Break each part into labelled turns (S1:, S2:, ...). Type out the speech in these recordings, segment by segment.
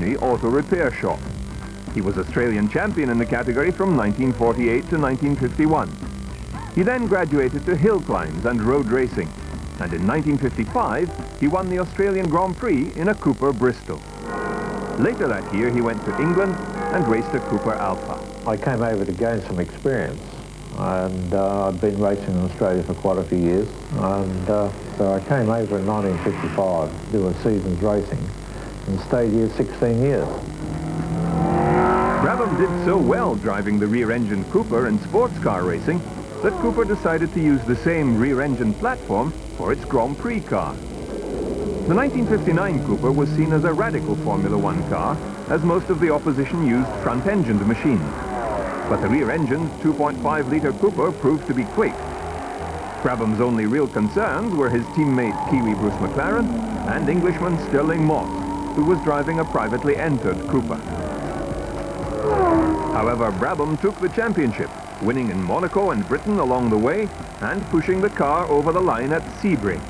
S1: Sydney auto repair shop. He was Australian champion in the category from 1948 to 1951. He then graduated to hill climbs and road racing, and in 1955 he won the Australian Grand Prix in a Cooper Bristol. Later that year he went to England and raced a Cooper Alpha.
S2: I came over to gain some experience, and I'd been racing in Australia for quite a few years, and so I came over in 1955 to do a season's racing and stayed here 16 years.
S1: Brabham did so well driving the rear-engine Cooper in sports car racing that Cooper decided to use the same rear-engine platform for its Grand Prix car. The 1959 Cooper was seen as a radical Formula One car, as most of the opposition used front-engined machines. But the rear-engined 2.5-litre Cooper proved to be quick. Brabham's only real concerns were his teammate Kiwi Bruce McLaren and Englishman Stirling Moss, who was driving a privately entered Cooper. However, Brabham took the championship, winning in Monaco and Britain along the way and pushing the car over the line at Sebring.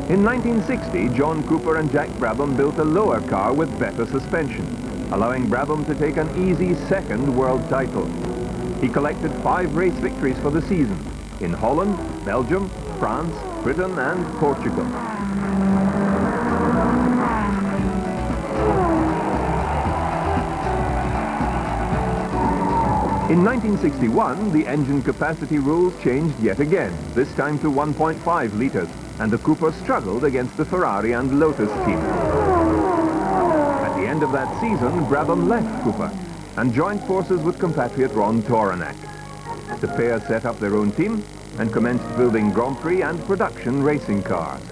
S1: In 1960, John Cooper and Jack Brabham built a lower car with better suspension, allowing Brabham to take an easy second world title. He collected 5 race victories for the season in Holland, Belgium, France, Britain and Portugal. In 1961, the engine capacity rules changed yet again, this time to 1.5 litres, and the Cooper struggled against the Ferrari and Lotus team. At the end of that season, Brabham left Cooper and joined forces with compatriot Ron Toranak. The pair set up their own team and commenced building Grand Prix and production racing cars.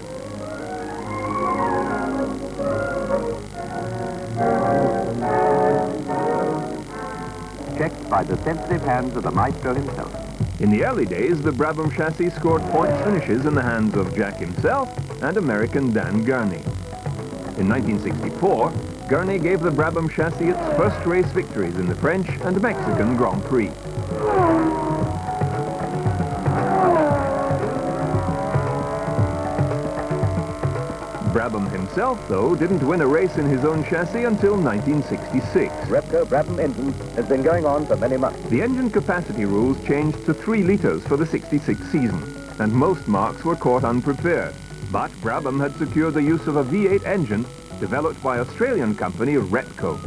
S3: Checked by the sensitive hands of the maestro himself.
S1: In the early days, the Brabham chassis scored points finishes in the hands of Jack himself and American Dan Gurney. In 1964, Gurney gave the Brabham chassis its first race victories in the French and Mexican Grand Prix. Brabham himself, though, didn't win a race in his own chassis until 1966.
S3: Repco Brabham engine has been going on for many months.
S1: The engine capacity rules changed to 3 litres for the 66 season, and most marques were caught unprepared. But Brabham had secured the use of a V8 engine developed by Australian company Repco.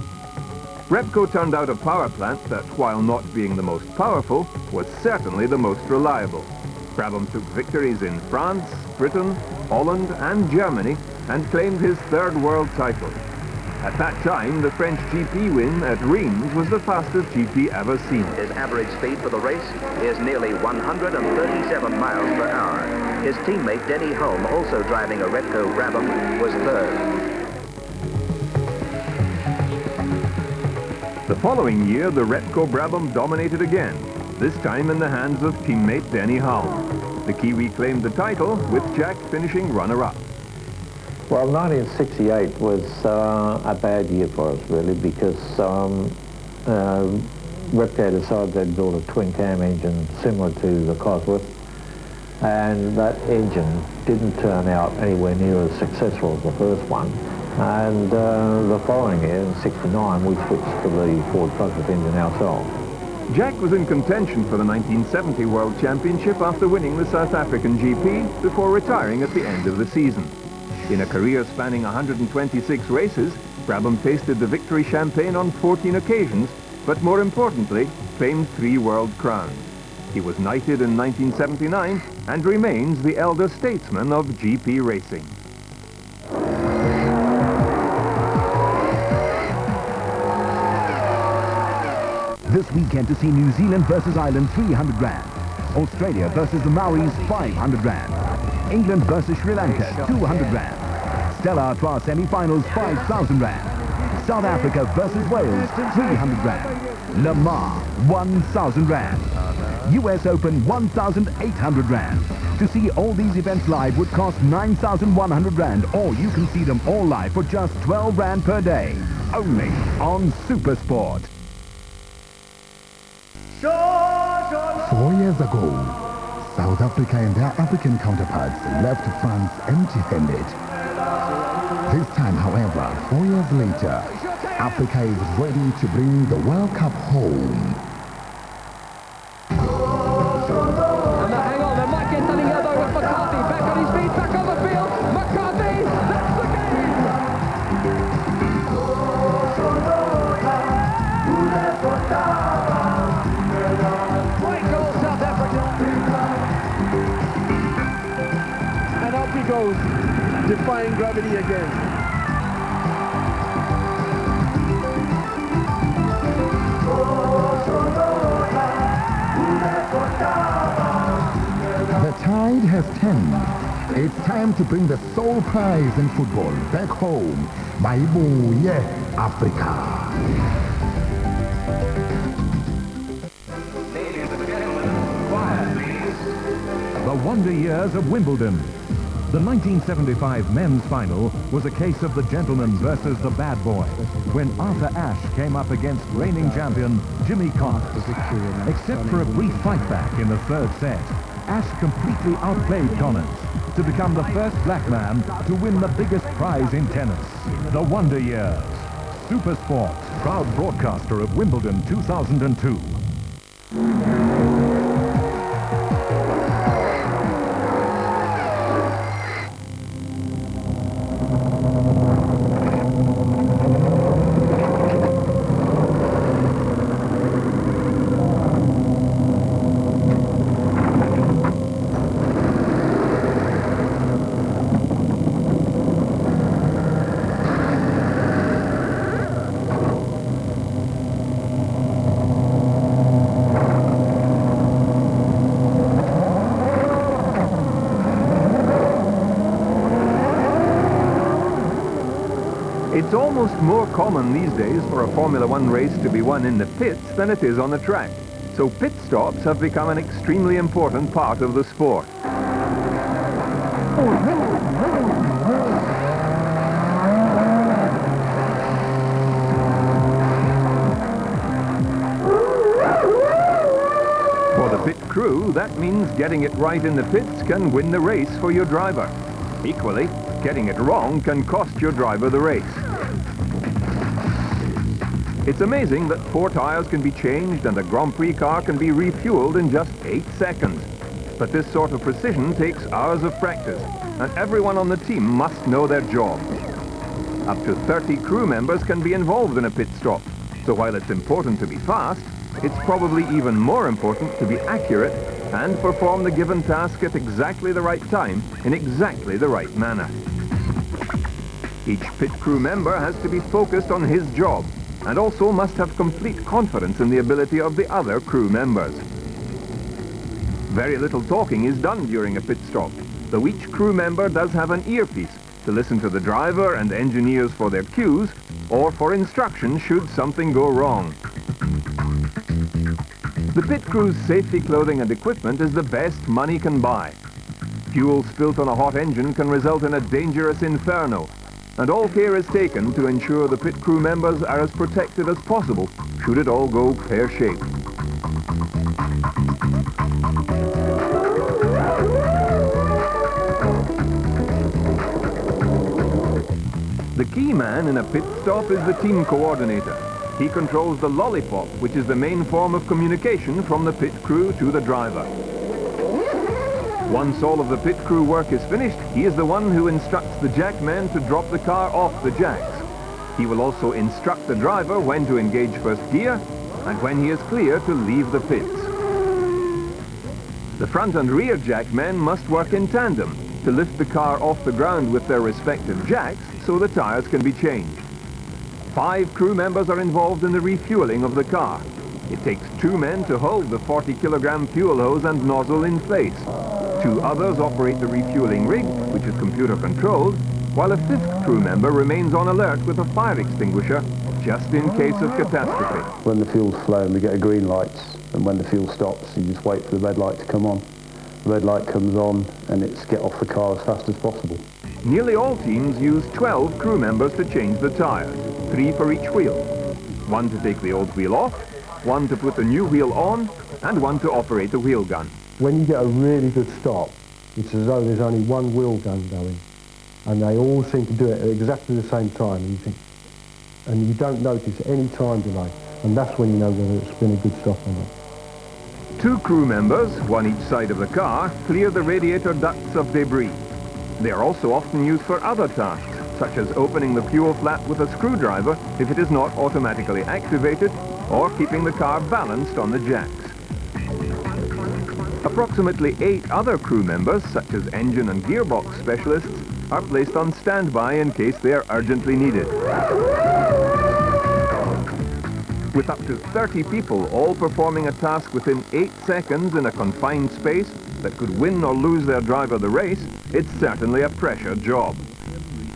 S1: Repco turned out a power plant that, while not being the most powerful, was certainly the most reliable. Brabham took victories in France, Britain, Holland and Germany and claimed his 3rd world title. At that time, the French GP win at Reims was the fastest GP ever seen.
S3: His average speed for the race is nearly 137 miles per hour. His teammate Denny Holm, also driving a Repco Brabham, was 3rd.
S1: The following year, the Repco Brabham dominated again, this time in the hands of teammate Denny Holm. The Kiwi claimed the title, with Jack finishing runner-up.
S2: Well, 1968 was a bad year for us, really, because Repco decided they'd build a twin-cam engine similar to the Cosworth, and that engine didn't turn out anywhere near as successful as the first one. And the following year, in 69, we switched to the Ford Cosworth engine ourselves.
S1: Jack was in contention for the 1970 World Championship after winning the South African GP before retiring at the end of the season. In a career spanning 126 races, Brabham tasted the victory champagne on 14 occasions, but more importantly, claimed 3 world crowns. He was knighted in 1979 and remains the elder statesman of GP racing.
S4: This weekend to see New Zealand versus Ireland, 300 rand. Australia versus the Maoris, 500 rand. England versus Sri Lanka, 200 rand. Stella Artois semi-finals, 5,000 rand. South Africa versus Wales, 300 rand. Le Mans, 1,000 rand. US Open, 1,800 rand. To see all these events live would cost 9,100 rand, or you can see them all live for just 12 rand per day. Only on Supersport.
S5: 4 years ago, South Africa and their African counterparts left France empty-handed. This time, however, 4 years later, Africa is ready to bring the World Cup home.
S6: And hang on, they might get something elbow with McCarthy. Back on his feet, back on the field. McCarthy, that's the game! Great goal, South Africa.
S7: And up he goes, defying gravity again.
S5: The tide has turned. It's time to bring the sole prize in football back home. Maibuye, Africa.
S8: The wonder years of Wimbledon. The 1975 men's final was a case of the gentleman versus the bad boy, when Arthur Ashe came up against reigning champion Jimmy Connors. Except for a brief fight back in the third set, Ashe completely outplayed Connors to become the first black man to win the biggest prize in tennis, the Wonder Years. Supersport, proud broadcaster of Wimbledon 2002.
S1: It's almost more common these days for a Formula One race to be won in the pits than it is on the track. So pit stops have become an extremely important part of the sport. For the pit crew, that means getting it right in the pits can win the race for your driver. Equally, getting it wrong can cost your driver the race. It's amazing that 4 tires can be changed and a Grand Prix car can be refueled in just 8 seconds. But this sort of precision takes hours of practice, and everyone on the team must know their job. Up to 30 crew members can be involved in a pit stop, so while it's important to be fast, it's probably even more important to be accurate and perform the given task at exactly the right time in exactly the right manner. Each pit crew member has to be focused on his job and also must have complete confidence in the ability of the other crew members. Very little talking is done during a pit stop, though each crew member does have an earpiece to listen to the driver and engineers for their cues or for instructions should something go wrong. The pit crew's safety clothing and equipment is the best money can buy. Fuel spilt on a hot engine can result in a dangerous inferno, and all care is taken to ensure the pit crew members are as protected as possible should it all go pear-shaped. The key man in a pit stop is the team coordinator. He controls the lollipop, which is the main form of communication from the pit crew to the driver. Once all of the pit crew work is finished, he is the one who instructs the jackman to drop the car off the jacks. He will also instruct the driver when to engage first gear and when he is clear to leave the pits. The front and rear jackmen must work in tandem to lift the car off the ground with their respective jacks so the tires can be changed. 5 crew members are involved in the refueling of the car. It takes 2 men to hold the 40-kilogram fuel hose and nozzle in place. 2 others operate the refueling rig, which is computer-controlled, while a 5th crew member remains on alert with a fire extinguisher just in case of catastrophe.
S9: When the fuel's flowing, we get green lights, and when the fuel stops, you just wait for the red light to come on. The red light comes on, and it's get off the car as fast as possible.
S1: Nearly all teams use 12 crew members to change the tires, 3 for each wheel. 1 to take the old wheel off, 1 to put the new wheel on, and 1 to operate the wheel gun.
S7: When you get a really good stop, it's as though there's only one wheel gun going.
S9: and they all seem to do it at exactly the same time, and you think, and you don't notice any time delay, and that's when you know whether it's been a good stop or not.
S1: 2 crew members, one each side of the car, clear the radiator ducts of debris. They are also often used for other tasks, such as opening the fuel flap with a screwdriver if it is not automatically activated, or keeping the car balanced on the jacks. Approximately 8 other crew members, such as engine and gearbox specialists, are placed on standby in case they are urgently needed. With up to 30 people all performing a task within 8 seconds in a confined space that could win or lose their driver the race, it's certainly a pressure job.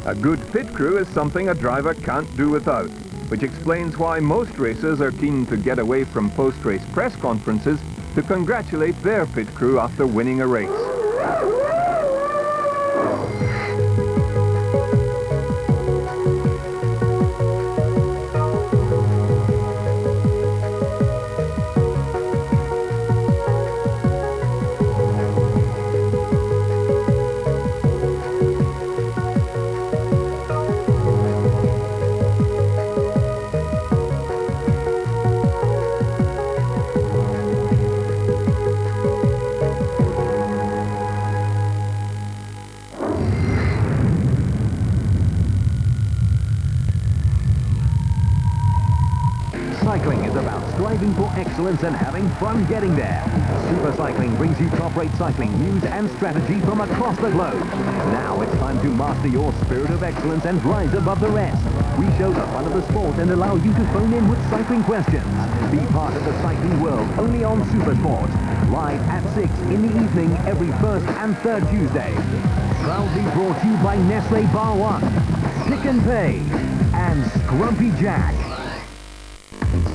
S1: A good pit crew is something a driver can't do without, which explains why most racers are keen to get away from post-race press conferences to congratulate their pit crew after winning a race.
S8: Cycling is about striving for excellence and having fun getting there. Super Cycling brings you top-rate cycling news and strategy from across the globe. Now it's time to master your spirit of excellence and rise above the rest. We show the fun of the sport and allow you to phone in with cycling questions. Be part of the cycling world only on Supersport. Live at 6 in the evening every first and third Tuesday. Proudly brought to you by Nestle Bar One, Pick and Pay, and Scrumpy Jack.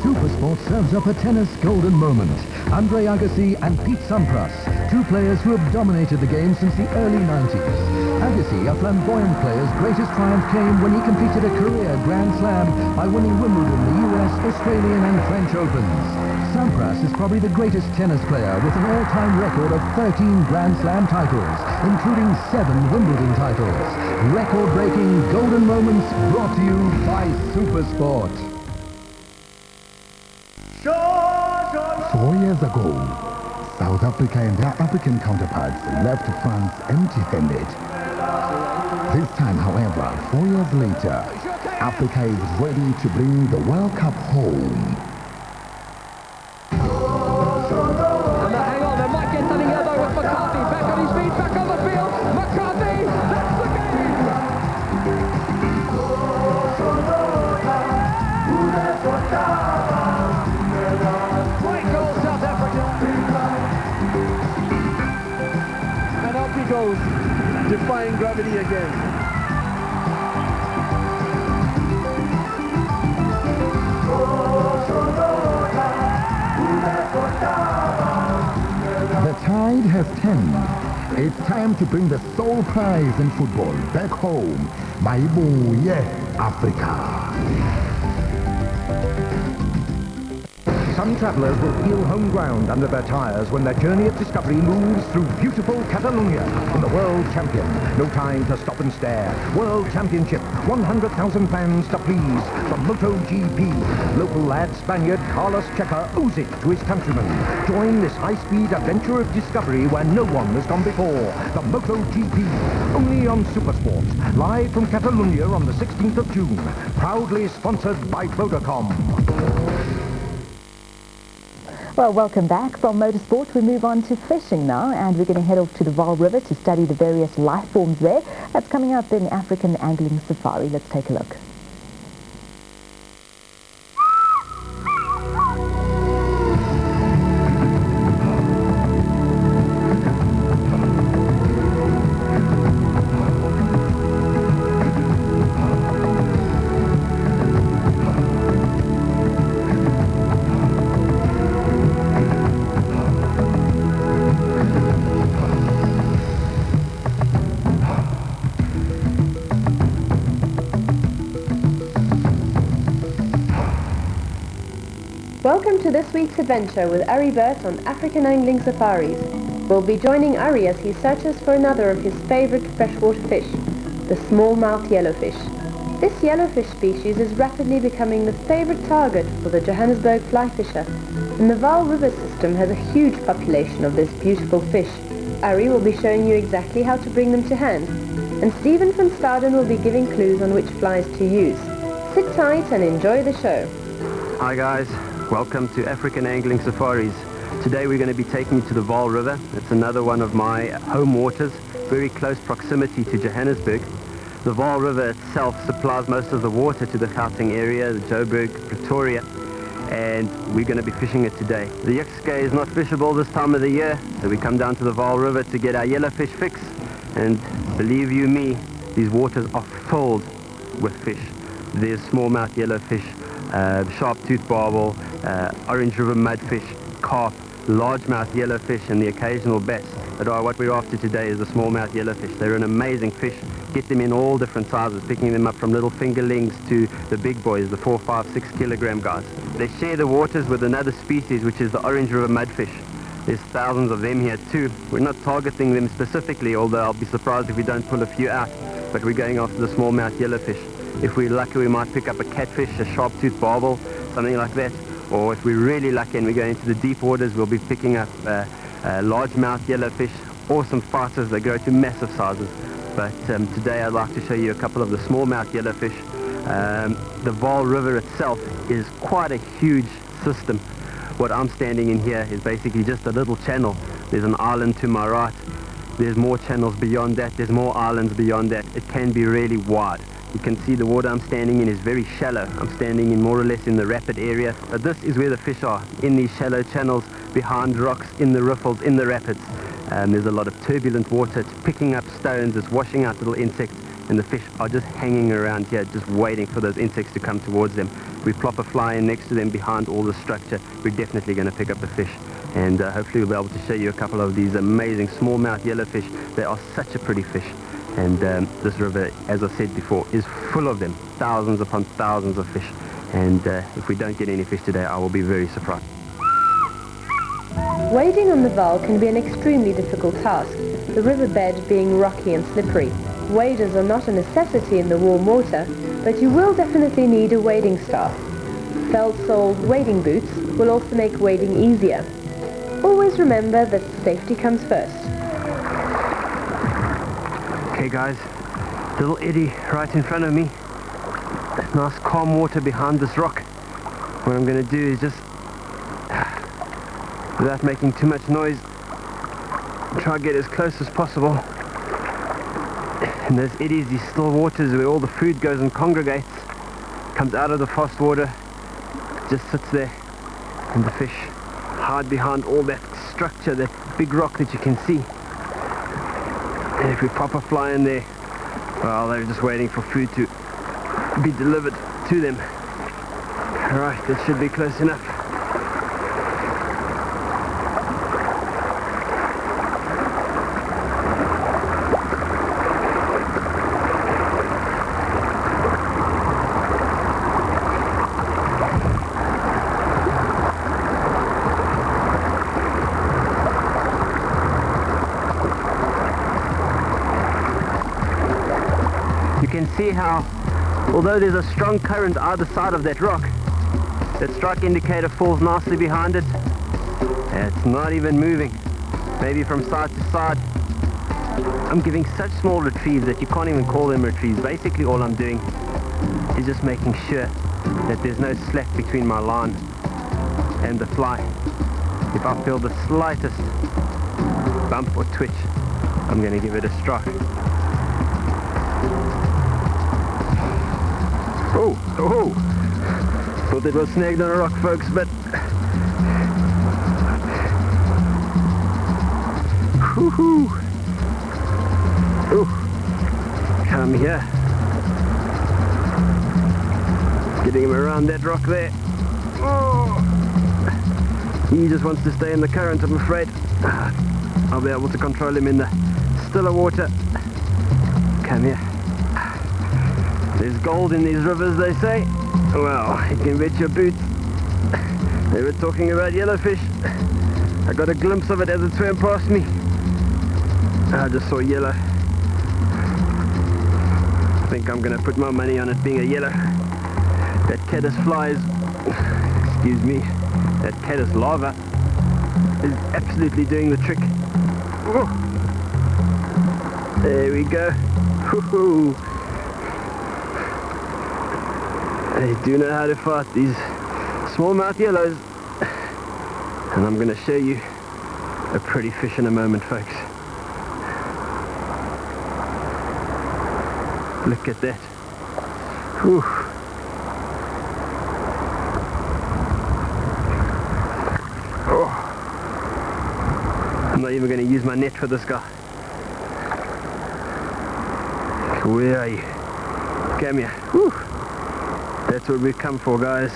S4: Supersport serves up a tennis golden moment. Andre Agassi and Pete Sampras, 2 players who have dominated the game since the early 90s. Agassi, a flamboyant player's greatest triumph came when he completed a career Grand Slam by winning Wimbledon, the US, Australian and French Opens. Sampras is probably the greatest tennis player with an all-time record of 13 Grand Slam titles, including 7 Wimbledon titles. Record-breaking golden moments brought to you by Supersport.
S5: 4 years ago, South Africa and their African counterparts left France empty-handed. This time, however, 4 years later, Africa is ready to bring the World Cup home.
S6: And hang on, they might get something elbow with McCarthy. Back on his feet, back on the field. McCarthy, that's the game! Great goal, South Africa.
S7: And up he goes, defying gravity again.
S5: The tide has turned. It's time to bring the sole prize in football back home. Maibuye, Africa.
S8: Some travellers will feel home ground under their tyres when their journey of discovery moves through beautiful Catalonia in the World Champion. No time to stop and stare. World Championship, 100,000 fans to please. The MotoGP. Local lad Spaniard Carlos Checa owes it to his countrymen. Join this high-speed adventure of discovery where no one has gone before. The MotoGP. Only on Supersport. Live from Catalonia on the 16th of June. Proudly sponsored by Vodacom.
S10: Well, welcome back. From motorsport, we move on to fishing now, and we're going to head off to the Vaal River to study the various life forms there. That's coming up in African Angling Safari. Let's take a look.
S11: Welcome to this week's adventure with Ari Burt on African Angling Safaris. We'll be joining Ari as he searches for another of his favorite freshwater fish. the smallmouth yellowfish. This yellowfish species is rapidly becoming the favorite target for the Johannesburg fly fisher, and the Vaal River system has a huge population of this beautiful fish. Ari will be showing you exactly how to bring them to hand, and Stephen van Staden will be giving clues on which flies to use. Sit tight and enjoy the show.
S12: Hi guys, welcome to African Angling Safaris. Today we're going to be taking you to the Vaal River. It's another one of my home waters, very close proximity to Johannesburg. The Vaal River itself supplies most of the water to the Gauteng area, the Joburg, Pretoria, and we're going to be fishing it today. The Yixke is not fishable this time of the year, so we come down to the Vaal River to get our yellowfish fix, and believe you me, these waters are filled with fish. There's smallmouth yellowfish, sharp-toothed barbel, orange river mudfish, carp, largemouth yellowfish, and the occasional bass. But what we're after today is the smallmouth yellowfish. They're an amazing fish. Get them in all different sizes, picking them up from little fingerlings to the big boys, the 4, 5, 6 kilogram guys. They share the waters with another species, which is the orange river mudfish. There's thousands of them here too. We're not targeting them specifically, although I'll be surprised if we don't pull a few out, but we're going after the smallmouth yellowfish. If we're lucky, we might pick up a catfish, a sharp-toothed barbel, something like that. Or if we're really lucky and we go into the deep waters, we'll be picking up largemouth yellowfish, or some fighters that grow to massive sizes. But today I'd like to show you a couple of the smallmouth yellowfish. The Vaal River itself is quite a huge system. What I'm standing in here is basically just a little channel. There's an island to my right. There's more channels beyond that. There's more islands beyond that. It can be really wide. You can see the water I'm standing in is very shallow. I'm standing in more or less in the rapid area. But this is where the fish are, in these shallow channels, behind rocks, in the riffles, in the rapids. There's a lot of turbulent water. It's picking up stones, it's washing out little insects, and the fish are just hanging around here, just waiting for those insects to come towards them. We plop a fly in next to them behind all the structure. We're definitely going to pick up a fish, and hopefully we'll be able to show you a couple of these amazing smallmouth yellowfish. They are such a pretty fish, and this river, as I said before, is full of them, thousands upon thousands of fish, and if we don't get any fish today, I will be very surprised.
S11: Wading on the Vaal can be an extremely difficult task, the riverbed being rocky and slippery. Waders are not a necessity in the warm water, but you will definitely need a wading staff. Felt-soled wading boots will also make wading easier. Always remember that safety comes first.
S12: Okay guys, little eddy right in front of me. Nice calm water behind this rock. What I'm going to do is just, without making too much noise, try to get as close as possible. And those eddies, these still waters where all the food goes and congregates, comes out of the fast water, just sits there, and the fish hide behind all that structure, that big rock that you can see. And if we pop a fly in there, well, they're just waiting for food to be delivered to them. Alright, that should be close enough. You can see how, although there's a strong current either side of that rock, that strike indicator falls nicely behind it. It's not even moving, maybe from side to side. I'm giving such small retrieves that you can't even call them retrieves. Basically all I'm doing is just making sure that there's no slack between my line and the fly. If I feel the slightest bump or twitch, I'm going to give it a strike. Oh, thought it was snagged on a rock, folks, but whoo-hoo. Oh, come here. Getting him around that rock there. Oh, he just wants to stay in the current, I'm afraid. I'll be able to control him in the stiller water. Come here. There's gold in these rivers, they say. Well, you can bet your boots. They were talking about yellowfish. I got a glimpse of it as it swam past me. I just saw yellow. think I'm gonna put my money on it being a yellow. That caddis fly is, excuse me, that caddis larva is absolutely doing the trick. Whoa. There we go. Woohoo. They do know how to fight, these smallmouth yellows. And I'm going to show you a pretty fish in a moment, folks. Look at that. Whew. Oh. I'm not even going to use my net for this guy. Where are you? Come here. Whew. That's what we've come for, guys.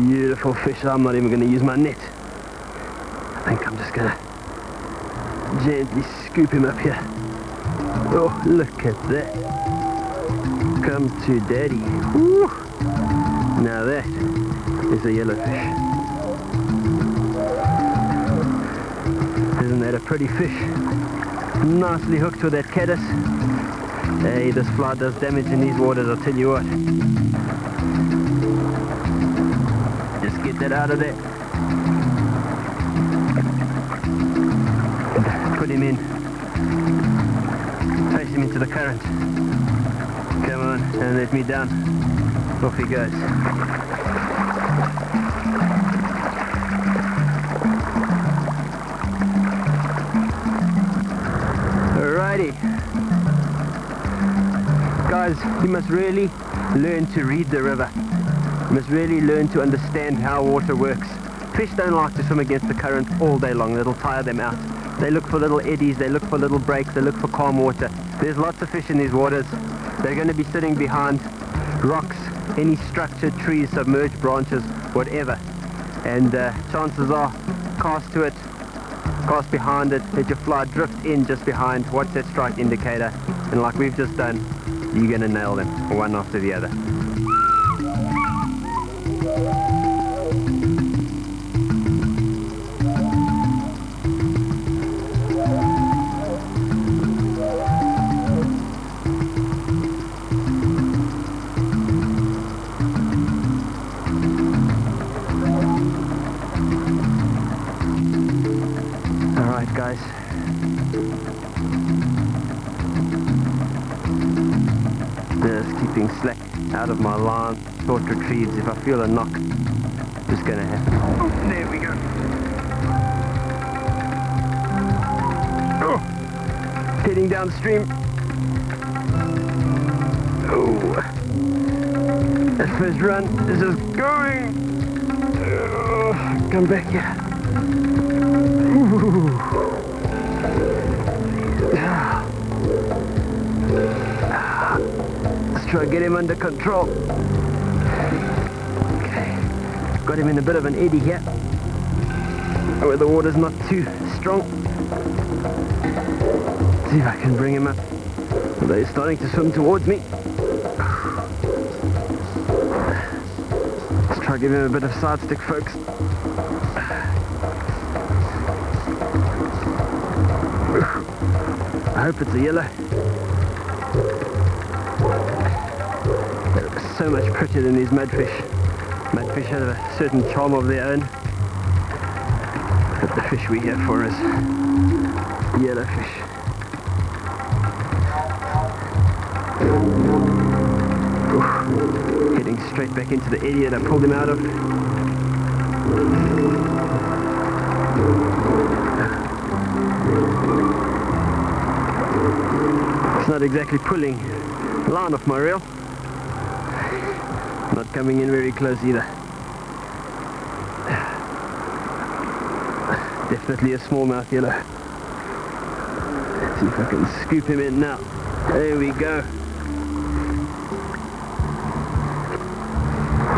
S12: Beautiful fish. I'm not even going to use my net. I think I'm just going to gently scoop him up here. Oh, look at that. Come to daddy. Woo. Now that is a yellowfish. Isn't that a pretty fish? Nicely hooked with that caddis. Hey, this fly does damage in these waters, I'll tell you what. Just get that out of there. Put him in. Place him into the current. Come on, and let me down. Off he goes. Alrighty. Guys, you must really learn to read the river. You must really learn to understand how water works. Fish don't like to swim against the current all day long. It'll tire them out. They look for little eddies, they look for little breaks, they look for calm water. There's lots of fish in these waters. They're going to be sitting behind rocks, any structure, trees, submerged branches, whatever. And chances are, cast to it, cast behind it, let your fly drift in just behind, watch that strike indicator, and like we've just done, you're going to nail them, one after the other. Alright guys, just keeping slack out of my line, short retrieves. If I feel a knock, just gonna happen. Oh, there we go. Oh, heading downstream. Oh, that first run is just going. Oh, come back here. Let's try to get him under control. Okay, got him in a bit of an eddy here, where the water's not too strong. See if I can bring him up. Although he's starting to swim towards me. Let's try to give him a bit of side stick, folks. I hope it's a yellow. They're so much prettier than these mudfish. Mudfish have a certain charm of their own. But the fish we're here for is yellowfish. Oof. Heading straight back into the area that I pulled him out of. It's not exactly pulling line off my reel. Not coming in very close either. Definitely a smallmouth yellow. Let's see if I can scoop him in now. There we go.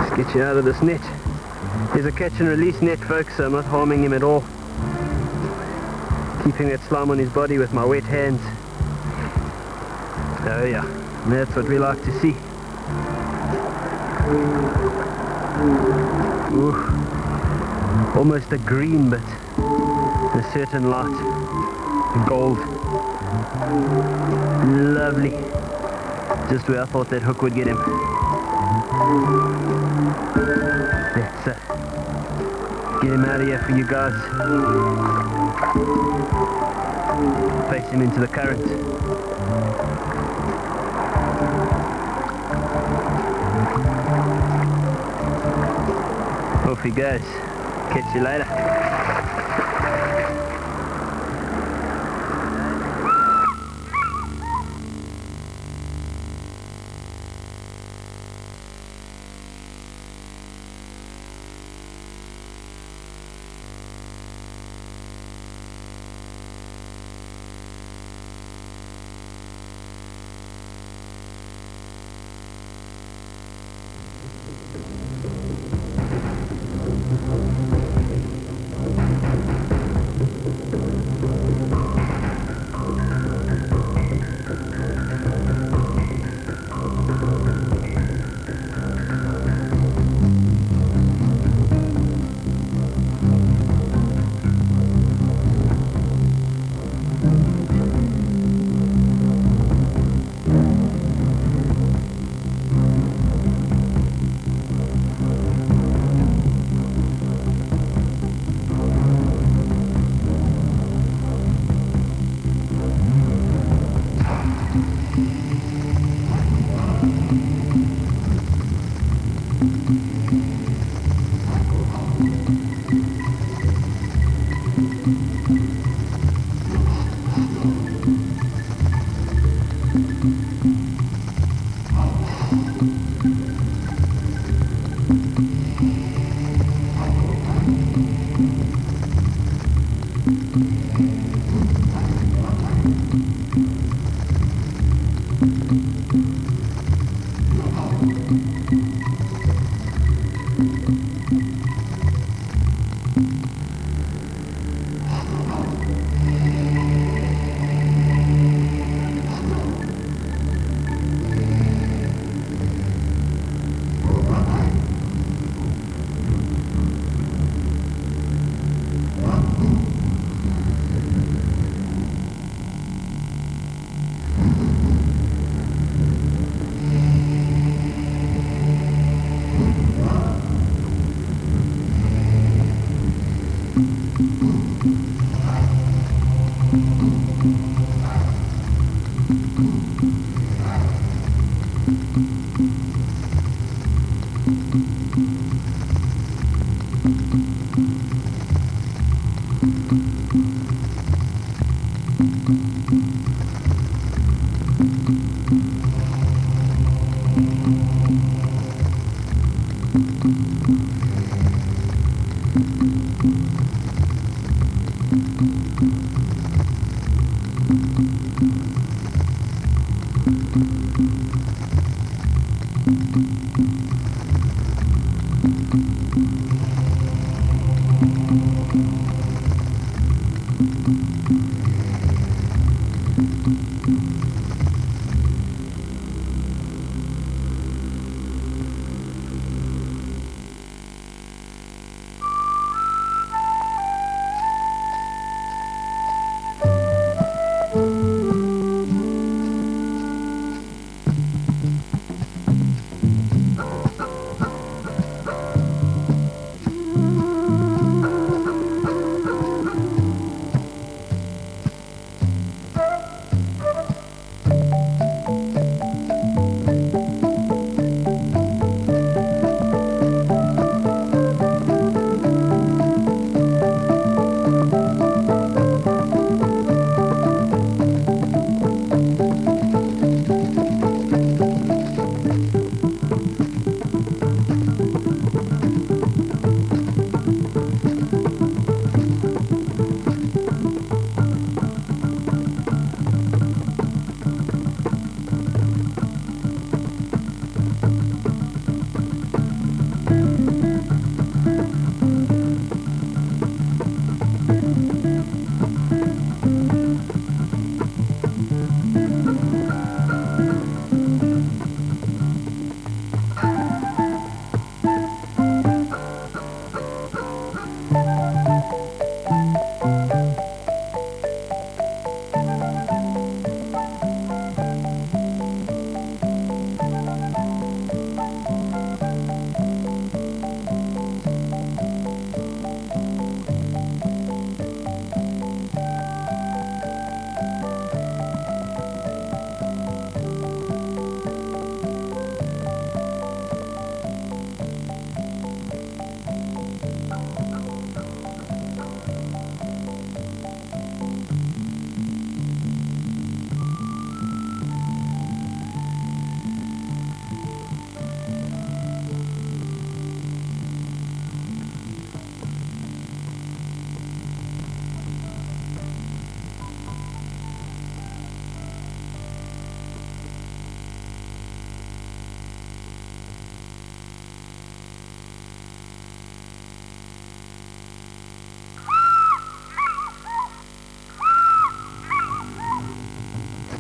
S12: Let's get you out of this net. Here's a catch and release net, folks, so I'm not harming him at all. Keeping that slime on his body with my wet hands. Oh yeah, that's what we like to see. Ooh, almost a green, but A certain lot. Gold. Lovely. Just where I thought that hook would get him. Let's get him out of here for you guys. Face him into the current. Off he goes. Catch you later.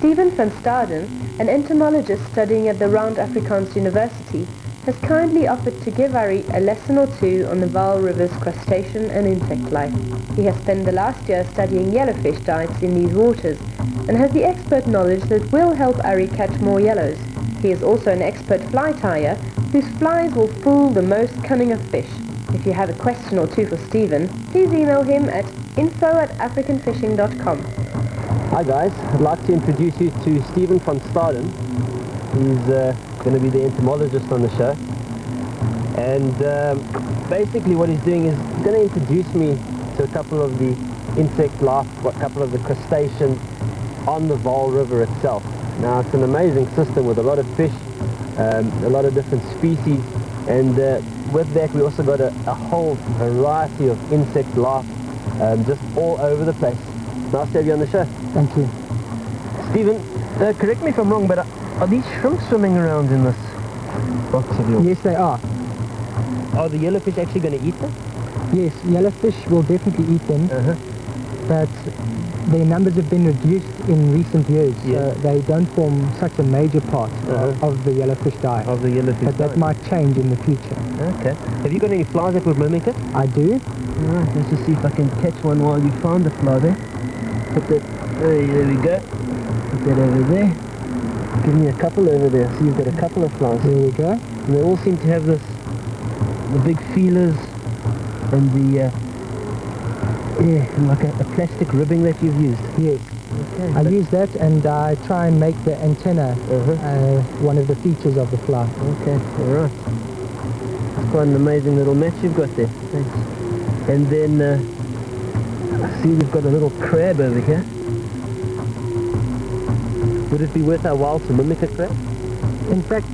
S11: Stephen van Staden, an entomologist studying at the Round Afrikaans University, has kindly offered to give Ari a lesson or two on the Vaal River's crustacean and insect life. He has spent the last year studying yellowfish diets in these waters and has the expert knowledge that will help Ari catch more yellows. He is also an expert fly tyer whose flies will fool the most cunning of fish. If you have a question or two for Stephen, please email him at info@africanfishing.com.
S12: Hi guys, I'd like to introduce you to Stephen van Staden. He's going to be the entomologist on the show. And basically what he's doing is he's going to introduce me to a couple of the insect life, a couple of the crustaceans on the Vaal River itself. Now it's an amazing system with a lot of fish, a lot of different species, and with that we also got a whole variety of insect life just all over the place. Nice to have you on the show.
S13: Thank you.
S12: Stephen, correct me if I'm wrong, but are these shrimp swimming around in this box of yours?
S13: Yes, they are.
S12: Are the yellowfish actually going to eat them?
S13: Yes, yellowfish will definitely eat them, but their numbers have been reduced in recent years, so they don't form such a major part of the yellowfish diet.
S12: Of the yellowfish
S13: But that might change in the future.
S12: Okay. Have you got any flies that would mimic it?
S13: I do.
S12: Alright, let's just see if I can catch one while you found the fly there. Put that, there we go. Put that over there. Give me a couple over there. See, you've got a couple of flies.
S13: There we go.
S12: And they all seem to have the big feelers and the, like a plastic ribbing that you've used.
S13: Yes.
S12: Okay.
S13: I use that and I try and make the antenna one of the features of the fly.
S12: Okay, alright. It's quite an amazing little match you've got there. Thanks. And then, I see we've got a little crab over here. Would it be worth our while to mimic a crab?
S13: In fact,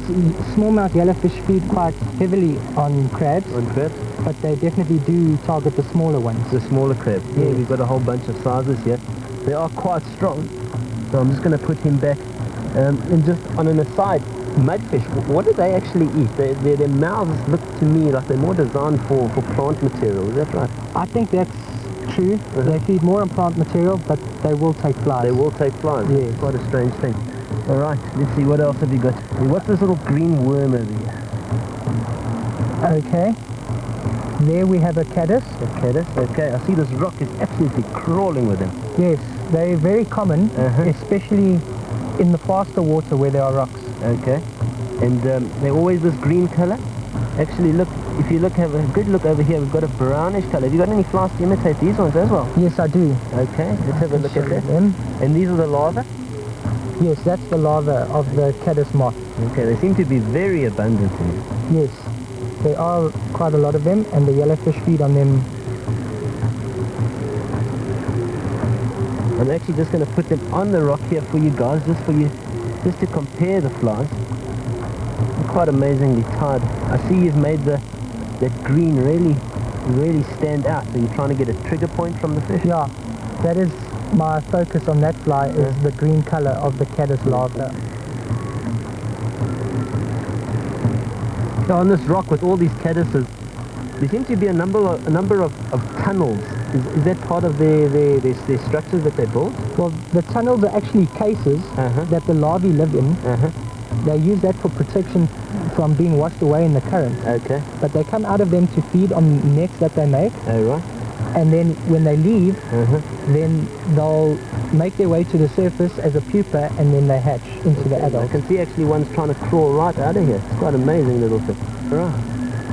S13: smallmouth yellowfish feed quite heavily on crabs.
S12: On crabs?
S13: But they definitely do target the smaller ones.
S12: The smaller crabs. Yeah, we've got a whole bunch of sizes here. They are quite strong. So I'm just going to put him back. And just on an aside, mudfish, what do they actually eat? Their mouths look to me like they're more designed for plant material. Is that right?
S13: I think that's true. They feed more on plant material, but they will take flies.
S12: They will take flies?
S13: Yeah.
S12: It's quite a strange thing. Alright, let's see, what else have you got? What's this little green worm over here?
S13: Okay. There we have a caddis.
S12: A caddis, okay. I see this rock is absolutely crawling with them.
S13: Yes, they're very common, especially in the faster water where there are rocks.
S12: Okay. And they're always this green colour? Actually, look, if you look, have a good look over here, we've got a brownish colour. Have you got any flies to imitate these ones as well?
S13: Yes, I do.
S12: Okay, let's have a look at that.
S13: Them.
S12: And these are the larvae?
S13: Yes, that's the larva of the caddis moth.
S12: Okay, they seem to be very abundant here.
S13: Yes, there are quite a lot of them, and the yellowfish feed on them.
S12: I'm actually just going to put them on the rock here for you guys, just to compare the flies. They're quite amazingly tied. I see you've made that green really stand out. So you're trying to get a trigger point from the fish?
S13: Yeah, that is my focus on that fly, is the green color of the caddis larva.
S12: So on this rock with all these caddises, there seems to be a number of tunnels. Is that part of their structures that they build?
S13: Well, the tunnels are actually cases that the larvae live in. They use that for protection from being washed away in the current.
S12: Okay.
S13: But they come out of them to feed on nets that they make.
S12: Oh, right.
S13: And then when they leave, then they'll make their way to the surface as a pupa, and then they hatch into the adult.
S12: I can see actually one's trying to crawl right out of here. It's quite an amazing little thing. Right.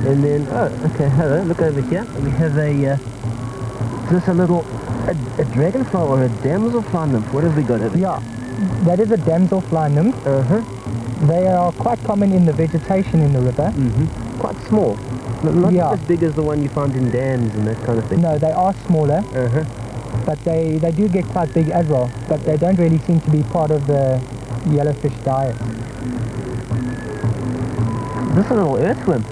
S12: And then, hello, look over here. We have is this a dragonfly or a damselfly nymph? What have we got over here?
S13: Yeah, that is a damselfly nymph. They are quite common in the vegetation in the river.
S12: Quite small. Not as big as the one you find in dams and that kind of thing.
S13: No, they are smaller, but they do get quite big as well, but they don't really seem to be part of the yellowfish diet.
S12: Is this a little earthworm?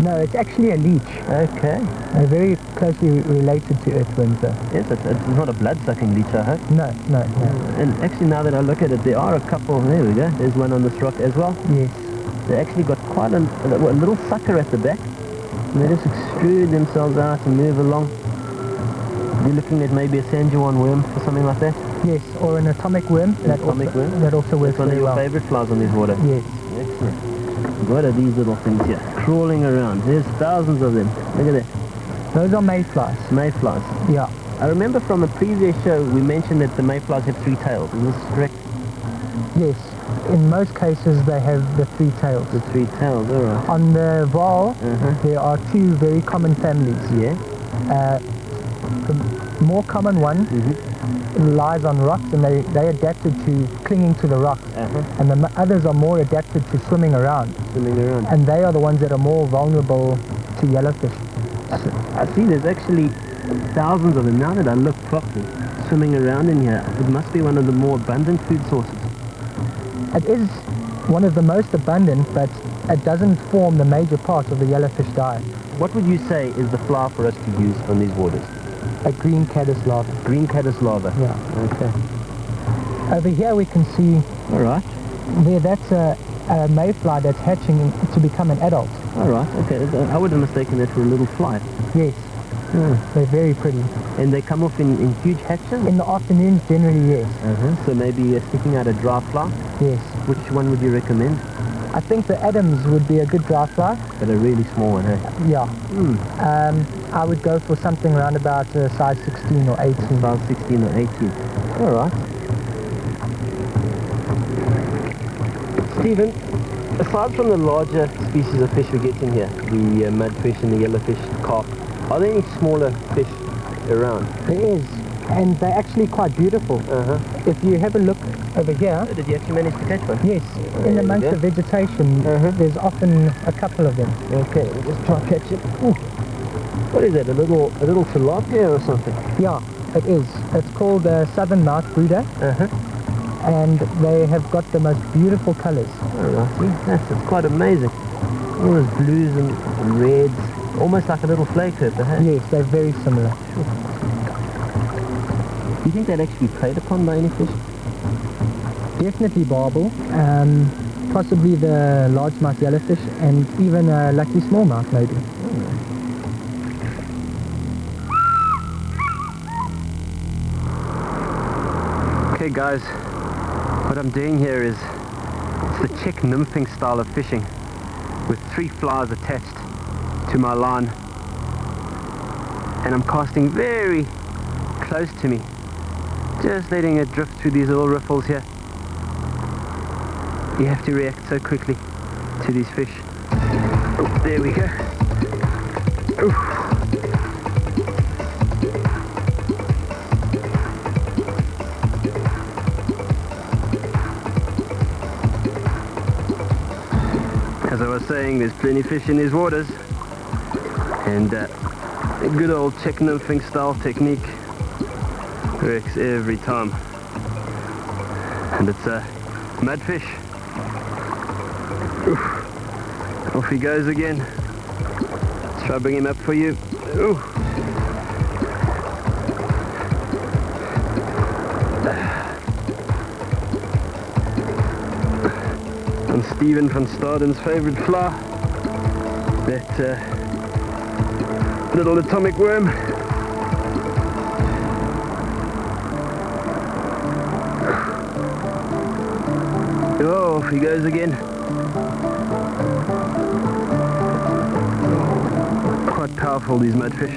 S13: No, it's actually a leech.
S12: Okay.
S13: They're very closely related to earthworms though.
S12: Yes, it's not a blood-sucking leech, I hope.
S13: No.
S12: And actually now that I look at it, there are a couple, there we go, there's one on this rock as well.
S13: Yes.
S12: They actually got quite a little sucker at the back. And they just extrude themselves out and move along. You're looking at maybe a San Juan worm or something like that.
S13: Yes, or an atomic worm. That also works
S12: That's one of
S13: very
S12: your
S13: well.
S12: favorite flies on this water?
S13: Yes.
S12: Excellent. What are these little things here? Crawling around. There's thousands of them. Look at that.
S13: Those are mayflies.
S12: Mayflies.
S13: Yeah.
S12: I remember from a previous show we mentioned that the mayflies have 3 tails. Is this correct?
S13: Yes. In most cases they have the 3 tails.
S12: The 3 tails, alright.
S13: On the Vaal, there are 2 very common families.
S12: Yeah.
S13: The more common one lies on rocks, and they adapted to clinging to the rocks. And the others are more adapted to swimming around. And they are the ones that are more vulnerable to yellowfish.
S12: I see there's actually thousands of them now that I look properly swimming around in here. It must be one of the more abundant food sources.
S13: It is one of the most abundant, but it doesn't form the major part of the yellowfish diet.
S12: What would you say is the fly for us to use on these waters?
S13: A green caddis larva.
S12: Green caddis larva?
S13: Yeah.
S12: Okay.
S13: Over here we can see...
S12: Alright.
S13: There, that's a mayfly that's hatching to become an adult.
S12: Alright, okay. I would have mistaken that for a little fly.
S13: Yes. They're very pretty.
S12: And they come off in huge hatches?
S13: In the afternoons, generally, yes.
S12: So maybe sticking out a dry fly?
S13: Yes.
S12: Which one would you recommend?
S13: I think the Adams would be a good dry fly.
S12: But a really small one, eh?
S13: Yeah. I would go for something around about size 16 or 18.
S12: Size 16 or 18. Alright. Stephen, aside from the larger species of fish we get in here, the mudfish and the yellowfish, carp, are there any smaller fish around?
S13: There is, and they're actually quite beautiful. If you have a look over here...
S12: Did you actually manage to catch one?
S13: Yes, in amongst the vegetation, there's often a couple of them.
S12: Okay, we'll just try and catch it. Ooh. What is that, a little tilapia or something?
S13: Yeah, it is. It's called southern mouth brooder. And they have got the most beautiful colours.
S12: Alright, that's quite amazing. All those blues and reds, almost like a little flake pepper, hey?
S13: Yes, they're very similar.
S12: Do you think they'd actually be preyed upon by any fish?
S13: Definitely barbel, possibly the largemouth yellowfish, and even a lucky smallmouth maybe.
S12: Okay guys, what I'm doing here is it's the check nymphing style of fishing with 3 flies attached to my line, and I'm casting very close to me, just letting it drift through these little riffles here. You have to react so quickly to these fish. Oh, there we go. Oof. As I was saying, there's plenty of fish in these waters, and a good old check nymphing style technique works every time. And it's a mudfish. Oof. Off he goes again. Let's try bring him up for you. Ooh. And Stephen van Staden's favourite fly, that little atomic worm. Oh, off he goes again. Quite powerful, these mudfish.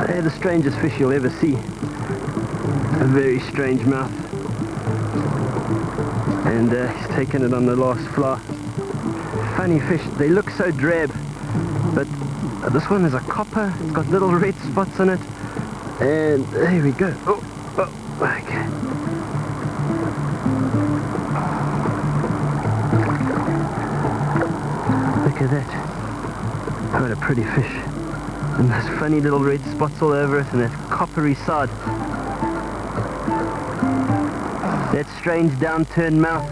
S12: They're the strangest fish you'll ever see. A very strange mouth. And he's taken it on the last fly. Funny fish, they look so drab, but this one is a copper. It's got little red spots on it, and there we go. Oh, okay. Look at that. What a pretty fish. And those funny little red spots all over it, and that coppery side. That strange downturned mouth.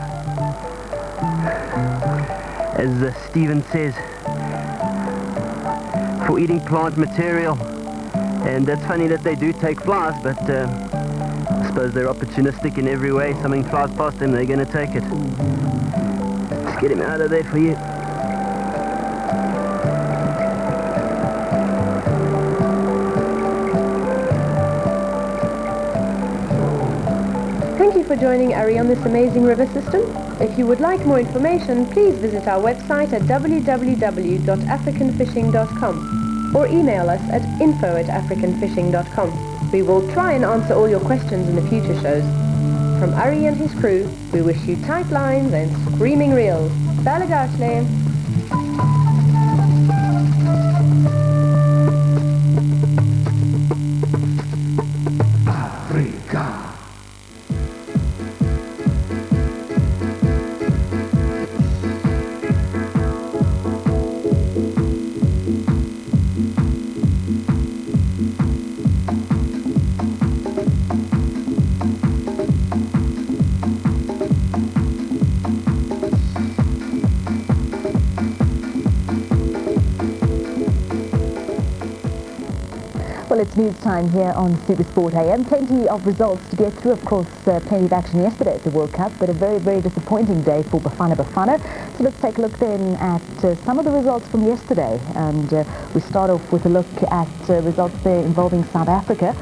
S12: As Stephen says, for eating plant material. And that's funny that they do take flies, but I suppose they're opportunistic in every way. Something flies past them, they're going to take it. Let's get him out of there for you.
S11: for joining Ari on this amazing river system. If you would like more information, please visit our website at www.africanfishing.com or email us at info@africanfishing.com. We will try and answer all your questions in the future shows. From Ari and his crew, we wish you tight lines and screaming reels. Balagashle!
S5: Africa.
S10: Well, it's news time here on Supersport AM. Plenty of results to get through. Of course, plenty of action yesterday at the World Cup, but a very, very disappointing day for Bafana Bafana. So let's take a look then at some of the results from yesterday. And we start off with a look at results there involving South Africa.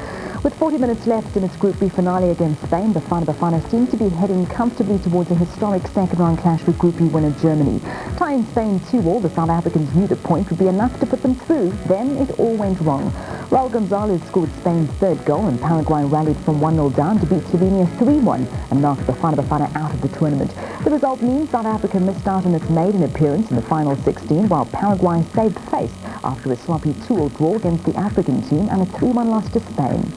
S10: With 40 minutes left in its Group B finale against Spain, Bafana Bafana seemed to be heading comfortably towards a historic second-round clash with Group B winner Germany. Tying Spain 2-2, the South Africans knew the point would be enough to put them through. Then it all went wrong. Raul Gonzalez scored Spain's third goal, and Paraguay rallied from 1-0 down to beat Slovenia 3-1 and knocked Bafana Bafana out of the tournament. The result means South Africa missed out on its maiden appearance in the final 16, while Paraguay saved face after a sloppy 2-2 draw against the African team and a 3-1 loss to Spain.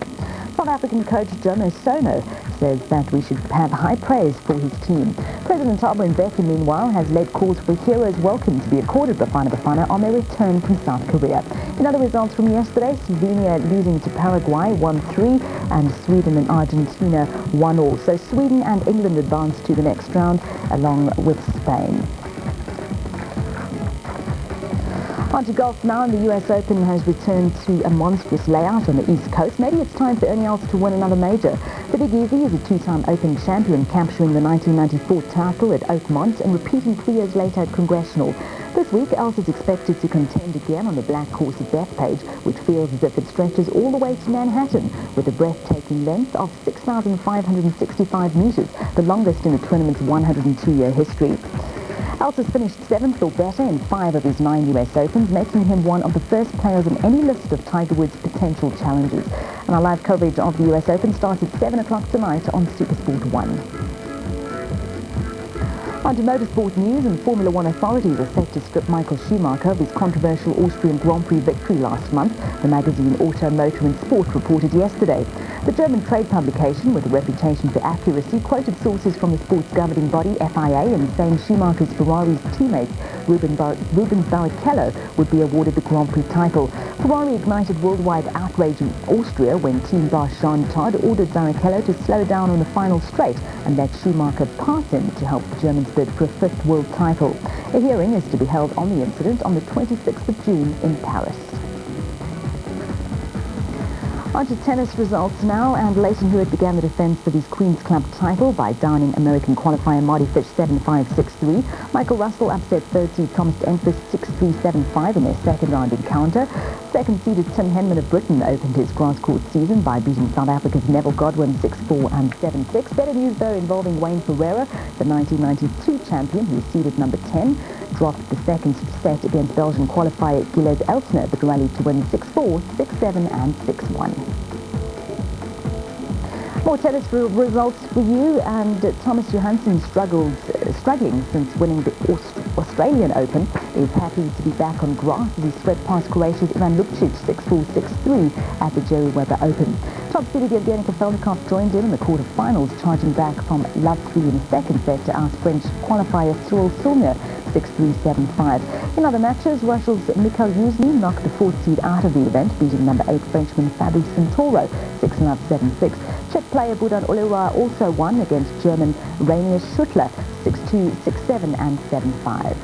S10: South African coach Jomo Sono says that we should have high praise for his team. President Thabo Mbeki, meanwhile, has led calls for heroes' welcome to be accorded Bafana Bafana on their return from South Korea. In other results from yesterday, Slovenia losing to Paraguay 1-3 and Sweden and Argentina 1-1. So Sweden and England advanced to the next round along with Spain. On to golf now, and the US Open has returned to a monstrous layout on the East Coast. Maybe it's time for Ernie Els to win another major. The Big Easy is a two-time Open champion, capturing the 1994 title at Oakmont and repeating 3 years later at Congressional. This week, Els is expected to contend again on the black course at Bethpage, which feels as if it stretches all the way to Manhattan, with a breathtaking length of 6,565 meters, the longest in the tournament's 102-year history. Els has finished 7th or better in 5 of his 9 US Opens, making him one of the first players on any list of Tiger Woods' potential challengers. And our live coverage of the US Open starts at 7 o'clock tonight on Supersport 1. On to motorsport news, and Formula One authorities are set to strip Michael Schumacher of his controversial Austrian Grand Prix victory last month, the magazine Auto, Motor and Sport reported yesterday. The German trade publication, with a reputation for accuracy, quoted sources from the sport's governing body, FIA, and saying Schumacher's Ferrari's teammate, Rubens Barrichello, would be awarded the Grand Prix title. Ferrari ignited worldwide outrage in Austria when team boss Jean Todt ordered Barrichello to slow down on the final straight and let Schumacher pass him to help the Germans bid for a 5th world title. A hearing is to be held on the incident on the 26th of June in Paris. On to tennis results now, and Leighton Hewitt began the defense of his Queen's Club title by downing American qualifier Marty Fish 7-5, 6-3. Michael Russell upset third seed Thomas Enquist 6-3, 7-5 in their second round encounter. Second-seeded Tim Henman of Britain opened his grass court season by beating South Africa's Neville Godwin 6-4 and 7-6. Better news, though, involving Wayne Ferreira, the 1992 champion, who was seeded number 10, dropped the second set against Belgian qualifier Gilles Elsner, but rallied to win 6-4, 6-7 and 6-1. More tennis results for you, and Thomas Johansson struggling since winning the Australian Open. Is happy to be back on grass as he swept past Croatia's Ivan Lupcic 6-4, 6-3 at the Jerry Weber Open. Top-seeded Yevgeny Kafelnikov joined in the quarter-finals, charging back from love 3 in the second set to oust French qualifier Cyril Saulnier 6-3, 7-5. In other matches, Russia's Mikhail Yuzny knocked the 4th seed out of the event, beating number 8 Frenchman Fabrice Santoro 6-0, 7-6. Czech player Budan Olewa also won against German Rainier Schuttler 6-2, 6-7 and 7-5.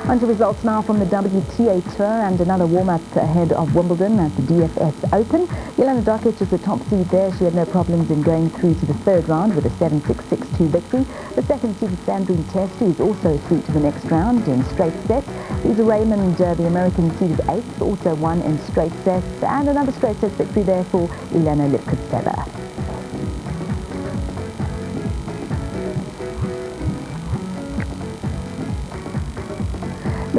S10: On to results now from the WTA Tour, and another warm-up ahead of Wimbledon at the DFS Open. Jelena Dokic is the top seed there. She had no problems in going through to the third round with a 7-6, 6-2 victory. The second-seeded Sandrine Testi is also through to the next round in straight sets. Lisa Raymond, the American seeded 8th, also won in straight sets, and another straight set victory there for Elena Lipkitseva.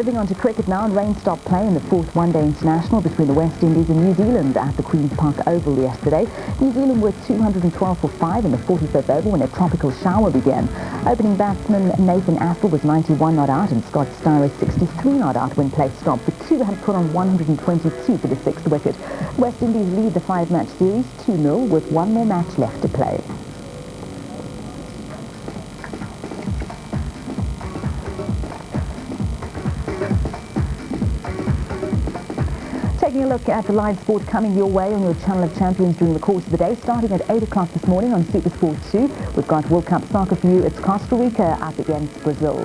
S10: Moving on to cricket now, and rain stopped play in the fourth one-day international between the West Indies and New Zealand at the Queen's Park Oval yesterday. New Zealand were 212 for 5 in the 45th over when a tropical shower began. Opening batsman Nathan Astle was 91 not out and Scott Styrer 63 not out when play stopped. The two had put on 122 for the sixth wicket. West Indies lead the five-match series 2-0 with one more match left to play. Taking a look at the live sport coming your way on your Channel of Champions during the course of the day. Starting at 8 o'clock this morning on Super Sport 2, we've got World Cup soccer for you. It's Costa Rica up against Brazil.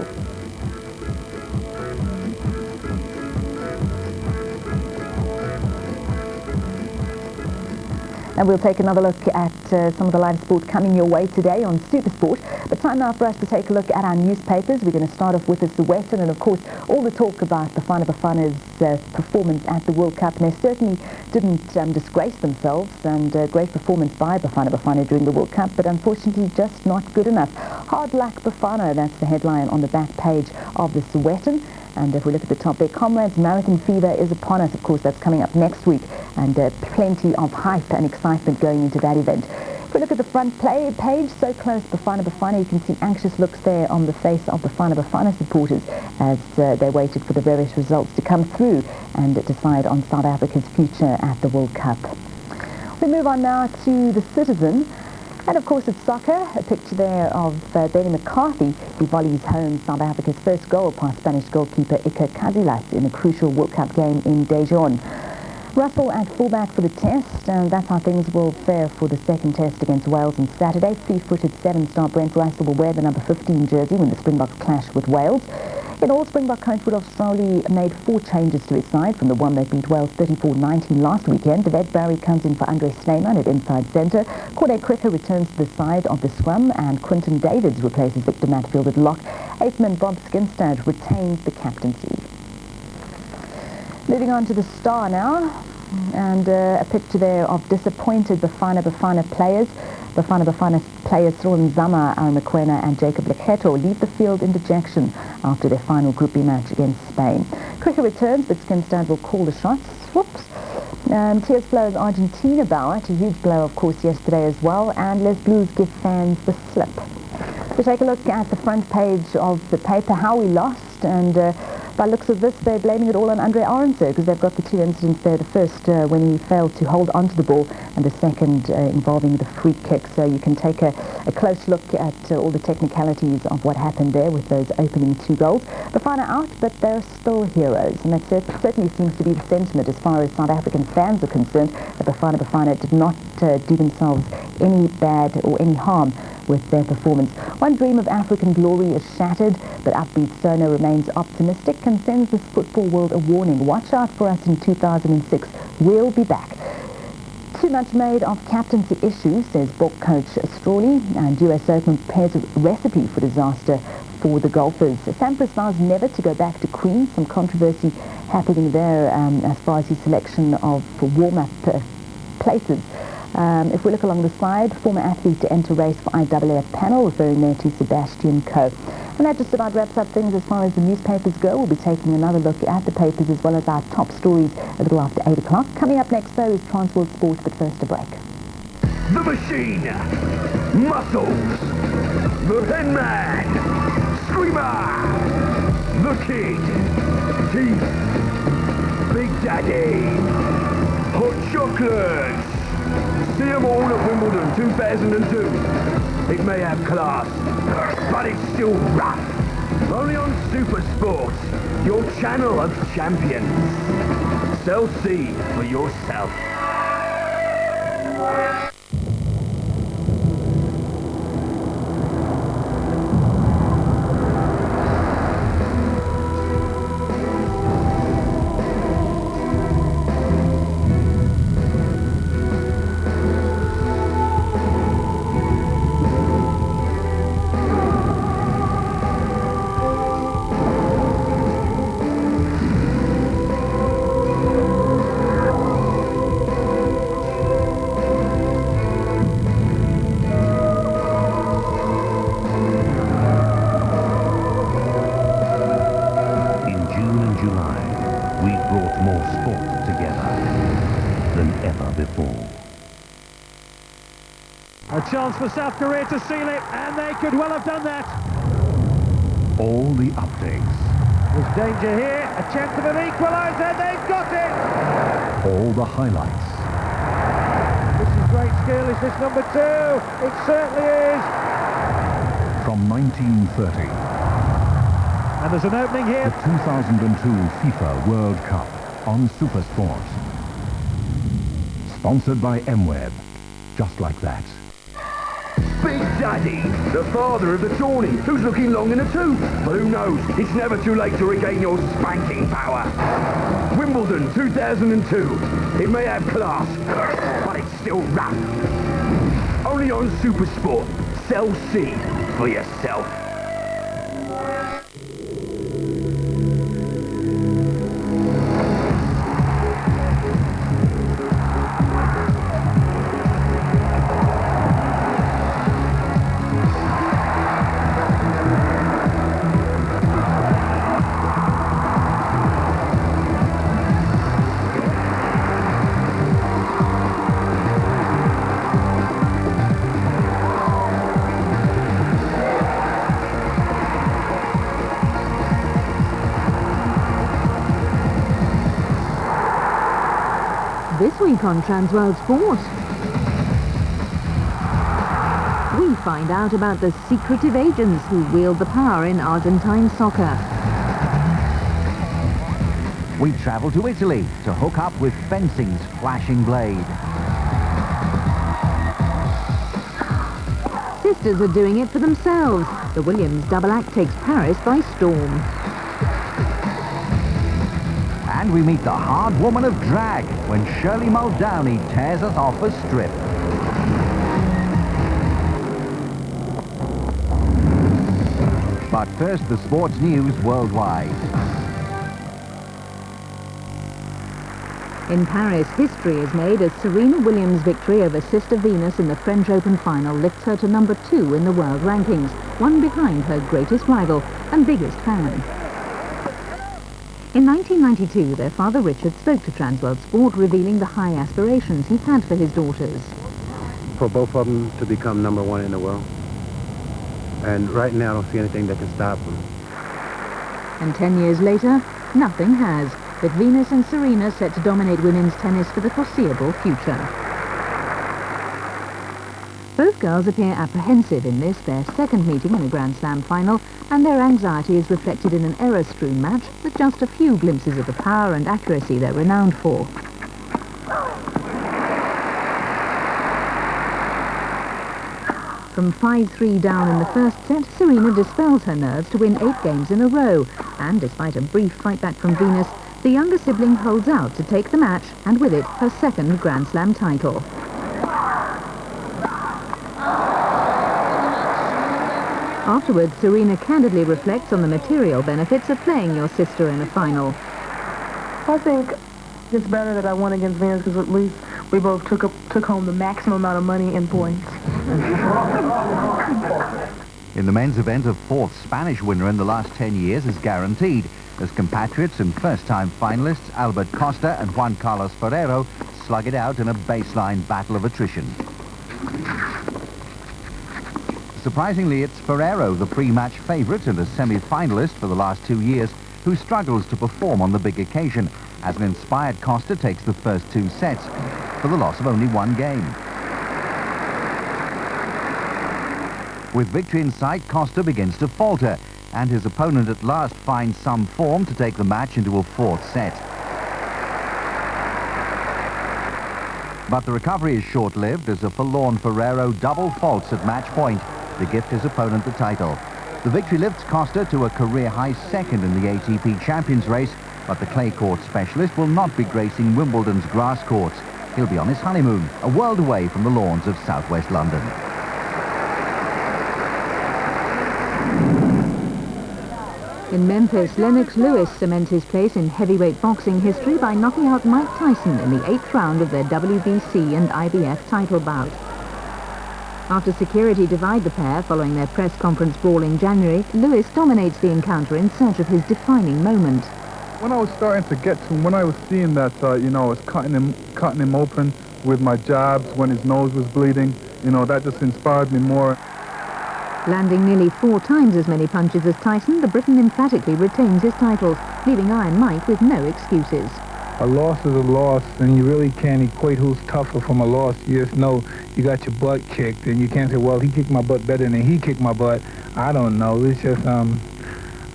S10: And we'll take another look at some of the live sport coming your way today on Super Sport. But time now for us to take a look at our newspapers. We're going to start off with the Sowetan and, of course, all the talk about Bafana Bafana's performance at the World Cup. And they certainly didn't disgrace themselves, and great performance by Bafana Bafana during the World Cup, but unfortunately just not good enough. Hard luck Bafana, that's the headline on the back page of the Sowetan. And if we look at the top there, Comrades, Marathon Fever is upon us. Of course, that's coming up next week, and plenty of hype and excitement going into that event. If we look at the front page, so close Bafana Bafana, you can see anxious looks there on the face of Bafana Bafana supporters as they waited for the various results to come through and decide on South Africa's future at the World Cup. We move on now to the Citizen. And of course it's soccer, a picture there of Benny McCarthy, who volleys home South Africa's first goal past Spanish goalkeeper Iker Casillas in a crucial World Cup game in Dijon. Russell at fullback for the test, and that's how things will fare for the second test against Wales on Saturday. Fleet-footed seven-star Brent Russell will wear the number 15 jersey when the Springboks clash with Wales. In all, Springbok coach Rudolf Strowley made 4 changes to his side from the one that beat Wales 34-19 last weekend. Devette Barry comes in for Andre Snyman at inside centre. Corday Cricker returns to the side of the scrum, and Quinton Davids replaces Victor Matfield at lock. Eighth-man Bob Skinstad retains the captaincy. Moving on to the Star now, and a picture there of disappointed Bafana Bafana players. Bafana Bafana players Cyril Nzama, Aaron Mokoena and Jacob Leketo leave the field in dejection after their final Group B match against Spain. Cricket returns, but Skinstad will call the shots. Whoops. Tears flow as Argentina bow out. A huge blow, of course, yesterday as well. And Les Blues give fans the slip. To take a look at the front page of the paper, how we lost, and by looks of this, they're blaming it all on Andre Arendse, because they've got the 2 incidents there. The first when he failed to hold onto the ball, and the second involving the free kick. So you can take a close look at all the technicalities of what happened there with those opening 2 goals. Bafana out, but they're still heroes, and that certainly seems to be the sentiment as far as South African fans are concerned, that Bafana did not do themselves any bad or any harm with their performance. One dream of African glory is shattered, but upbeat Sono remains optimistic and sends the football world a warning. Watch out for us in 2006. We'll be back. Too much made of captaincy issues, says Bork coach Strawley, and US Open prepares a recipe for disaster for the golfers. Sampras vows never to go back to Queen. Some controversy happening there as far as his selection of warm-up places. If we look along the side, former athlete to enter race for IAAF panel, referring there to Sebastian Coe. And that just about wraps up things as far as the newspapers go. We'll be taking another look at the papers as well as our top stories a little after 8 o'clock. Coming up next, though, is Transworld Sport, but first a break.
S14: The Machine, Muscles, the Thin Man, Screamer, the Kid, Teeth, Big Daddy, Hot Chocolates. See them all at Wimbledon 2002. It may have class, but it's still rough. Only on Super Sport, your channel of champions. Sell seed for yourself.
S8: than ever before.
S6: A chance for South Korea to seal it, and they could well have done that.
S8: All the updates.
S6: There's danger here, a chance of an equaliser, they've got it!
S8: All the highlights.
S6: This is great skill, is this number 2? It certainly is!
S8: From 1930.
S6: And there's an opening here.
S8: The 2002 FIFA World Cup on Supersport. Sponsored by MWeb. Just like that.
S14: Big Daddy, the father of the tawny, who's looking long in the tooth. But who knows, it's never too late to regain your spanking power. Wimbledon 2002. It may have class, but it's still rough. Only on Supersport. Sell C for yourself.
S10: This week on Transworld Sport, we find out about the secretive agents who wield the power in Argentine soccer.
S15: We travel to Italy to hook up with fencing's flashing blade.
S10: Sisters are doing it for themselves. The Williams double act takes Paris by storm.
S15: And we meet the hard woman of drag when Shirley Muldowney tears us off a strip. But first, the sports news worldwide.
S10: In Paris, history is made as Serena Williams' victory over Sister Venus in the French Open final lifts her to number 2 in the world rankings, one behind her greatest rival and biggest fan. In 1992, their father Richard spoke to Transworld Sport, revealing the high aspirations he had for his daughters.
S16: For both of them to become number 1 in the world. And right now, I don't see anything that can stop them.
S10: And 10 years later, nothing has, with Venus and Serena set to dominate women's tennis for the foreseeable future. Both girls appear apprehensive in this, their second meeting in a Grand Slam final, and their anxiety is reflected in an error-strewn match with just a few glimpses of the power and accuracy they're renowned for. From 5-3 down in the first set, Serena dispels her nerves to win 8 games in a row, and despite a brief fight back from Venus, the younger sibling holds out to take the match, and with it, her second Grand Slam title. Afterwards, Serena candidly reflects on the material benefits of playing your sister in a final.
S17: I think it's better that I won against Venus because at least we both took home the maximum amount of money in points.
S15: In the men's event, a 4th Spanish winner in the last 10 years is guaranteed, as compatriots and first-time finalists Albert Costa and Juan Carlos Ferrero slug it out in a baseline battle of attrition. Surprisingly, it's Ferrero, the pre-match favourite and a semi-finalist for the last 2 years, who struggles to perform on the big occasion, as an inspired Costa takes the first 2 sets, for the loss of only 1 game. With victory in sight, Costa begins to falter, and his opponent at last finds some form to take the match into a 4th set. But the recovery is short-lived as a forlorn Ferrero double faults at match point to gift his opponent the title. The victory lifts Costa to a career-high 2nd in the ATP Champions race, but the clay court specialist will not be gracing Wimbledon's grass courts. He'll be on his honeymoon, a world away from the lawns of southwest London.
S10: In Memphis, Lennox Lewis cements his place in heavyweight boxing history by knocking out Mike Tyson in the 8th round of their WBC and IBF title bout. After security divide the pair following their press conference brawl in January, Lewis dominates the encounter in search of his defining moment.
S18: When I was starting to get to him, when I was seeing that, you know, I was cutting him open with my jabs when his nose was bleeding, you know, that just inspired me more.
S10: Landing nearly 4 times as many punches as Tyson, the Briton emphatically retains his titles, leaving Iron Mike with no excuses.
S19: A loss is a loss, and you really can't equate who's tougher from a loss. You just know you got your butt kicked, and you can't say, well, he kicked my butt better than he kicked my butt. I don't know. It's just, I'm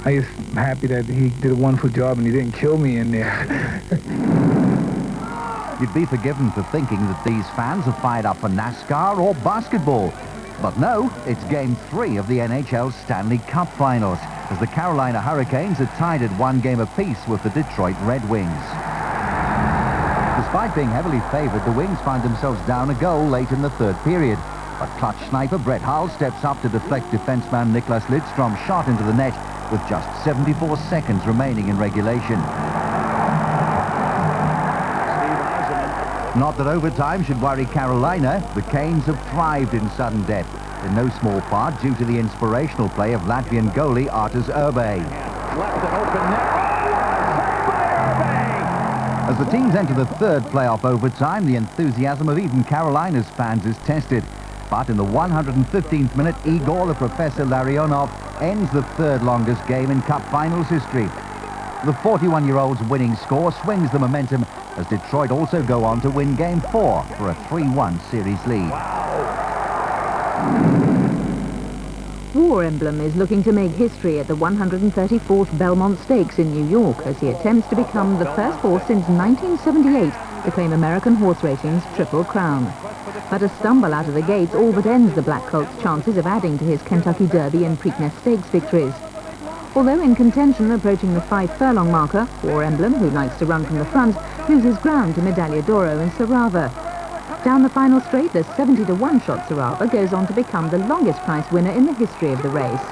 S19: just happy that he did a wonderful job and he didn't kill me in there.
S15: You'd be forgiven for thinking that these fans are fired up for NASCAR or basketball. But no, it's Game 3 of the NHL's Stanley Cup Finals, as the Carolina Hurricanes are tied at 1 game apiece with the Detroit Red Wings. Despite being heavily favored, the Wings find themselves down a goal late in the 3rd period. But clutch sniper Brett Hull steps up to deflect defenseman Niklas Lidstrom's shot into the net with just 74 seconds remaining in regulation. Not that overtime should worry Carolina. The Canes have thrived in sudden death, in no small part due to the inspirational play of Latvian goalie Arturs Urbe. As the teams enter the 3rd playoff overtime, the enthusiasm of even Carolina's fans is tested. But in the 115th minute, Igor the Professor Larionov ends the 3rd longest game in Cup Finals history. The 41-year-old's winning score swings the momentum as Detroit also go on to win Game 4 for a 3-1 series lead.
S10: War Emblem is looking to make history at the 134th Belmont Stakes in New York as he attempts to become the first horse since 1978 to claim American horse racing's Triple Crown. But a stumble out of the gates all but ends the Black Colt's chances of adding to his Kentucky Derby and Preakness Stakes victories. Although in contention approaching the 5-furlong marker, War Emblem, who likes to run from the front, loses ground to Medaglia d'Oro and Sarava. Down the final straight, the 70-to-1 shot Sarava goes on to become the longest price winner in the history of the race.